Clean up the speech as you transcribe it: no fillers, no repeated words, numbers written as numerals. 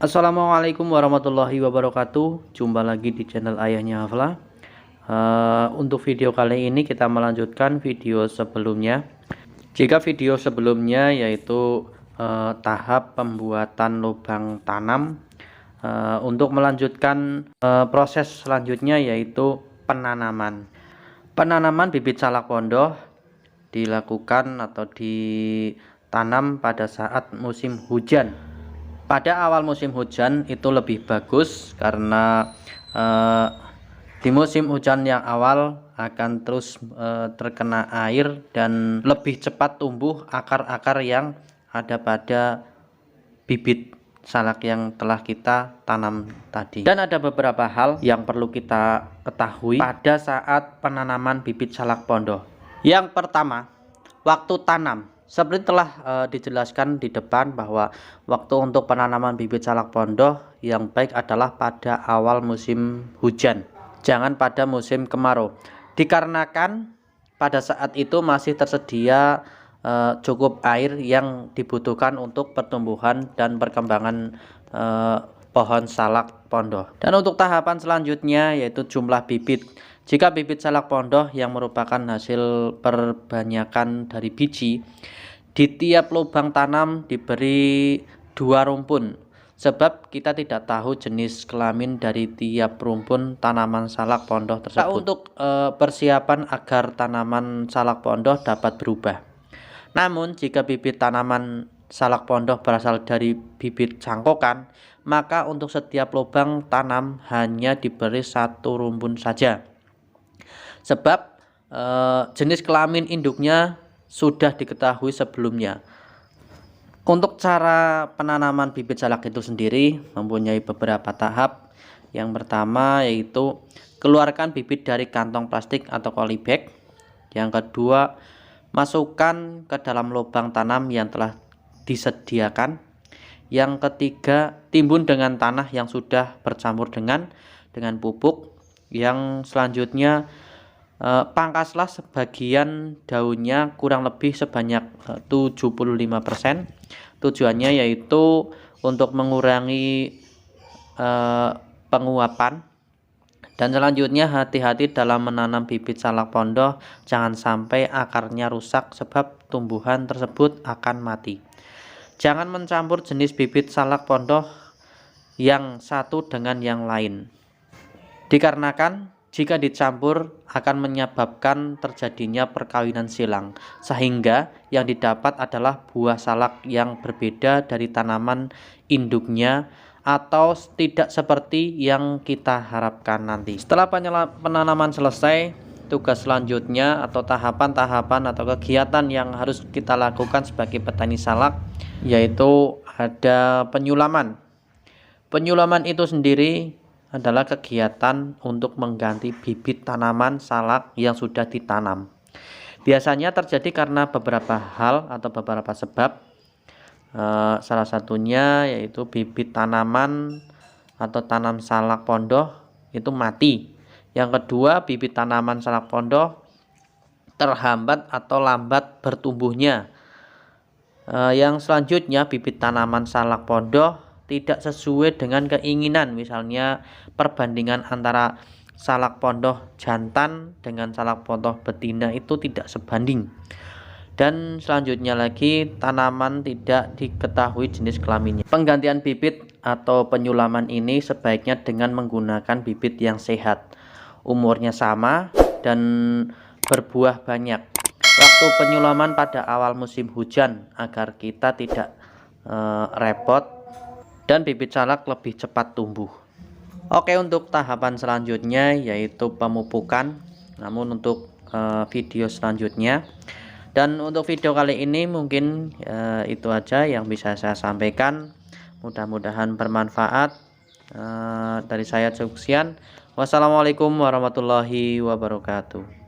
Assalamualaikum warahmatullahi wabarakatuh. Jumpa lagi di channel Ayahnya Hafla. Untuk video kali ini kita melanjutkan video sebelumnya. Jika video sebelumnya yaitu tahap pembuatan lubang tanam, untuk melanjutkan proses selanjutnya yaitu penanaman. Penanaman bibit salak pondoh dilakukan atau ditanam pada saat musim hujan. Pada awal musim hujan itu lebih bagus karena di musim hujan yang awal akan terus terkena air dan lebih cepat tumbuh akar-akar yang ada pada bibit salak yang telah kita tanam tadi. Dan ada beberapa hal yang perlu kita ketahui pada saat penanaman bibit salak pondoh. Yang pertama, waktu tanam. Seperti telah dijelaskan di depan bahwa waktu untuk penanaman bibit salak pondoh yang baik adalah pada awal musim hujan, jangan pada musim kemarau. Dikarenakan pada saat itu masih tersedia cukup air yang dibutuhkan untuk pertumbuhan dan perkembangan pohon salak pondoh. Dan untuk tahapan selanjutnya yaitu jumlah bibit. Jika bibit salak pondoh yang merupakan hasil perbanyakan dari biji, di tiap lubang tanam diberi 2 rumpun, sebab kita tidak tahu jenis kelamin dari tiap rumpun tanaman salak pondoh tersebut. Untuk persiapan agar tanaman salak pondoh dapat berubah. Namun jika bibit tanaman salak pondoh berasal dari bibit cangkokan, maka untuk setiap lubang tanam hanya diberi 1 rumpun saja. Sebab jenis kelamin induknya sudah diketahui sebelumnya. Untuk cara penanaman bibit salak itu sendiri mempunyai beberapa tahap. Yang pertama yaitu keluarkan bibit dari kantong plastik atau polybag. Yang kedua, masukkan ke dalam lubang tanam yang telah disediakan. Yang ketiga, timbun dengan tanah yang sudah bercampur dengan pupuk. Yang selanjutnya, pangkaslah sebagian daunnya kurang lebih sebanyak 75%. Tujuannya yaitu untuk mengurangi penguapan. Dan selanjutnya hati-hati dalam menanam bibit salak pondoh, jangan sampai akarnya rusak sebab tumbuhan tersebut akan mati. Jangan mencampur jenis bibit salak pondoh yang satu dengan yang lain, dikarenakan jika dicampur akan menyebabkan terjadinya perkawinan silang, sehingga yang didapat adalah buah salak yang berbeda dari tanaman induknya atau tidak seperti yang kita harapkan nanti. Setelah penanaman selesai, tugas selanjutnya atau tahapan-tahapan atau kegiatan yang harus kita lakukan sebagai petani salak yaitu ada penyulaman. Penyulaman itu sendiri adalah kegiatan untuk mengganti bibit tanaman salak yang sudah ditanam. Biasanya terjadi karena beberapa hal atau beberapa sebab. Salah satunya yaitu bibit tanaman atau tanam salak pondoh itu mati. Yang kedua, bibit tanaman salak pondoh terhambat atau lambat bertumbuhnya. Yang selanjutnya, bibit tanaman salak pondoh tidak sesuai dengan keinginan, misalnya perbandingan antara salak pondoh jantan dengan salak pondoh betina itu tidak sebanding. Dan selanjutnya lagi, tanaman tidak diketahui jenis kelaminnya. Penggantian bibit atau penyulaman ini sebaiknya dengan menggunakan bibit yang sehat, umurnya sama dan berbuah banyak. Waktu penyulaman pada awal musim hujan agar kita tidak repot dan bibit salak lebih cepat tumbuh. Oke, untuk tahapan selanjutnya yaitu pemupukan. Namun untuk video selanjutnya dan untuk video kali ini mungkin itu aja yang bisa saya sampaikan. Mudah-mudahan bermanfaat. Dari saya cukup sekian. Wassalamualaikum warahmatullahi wabarakatuh.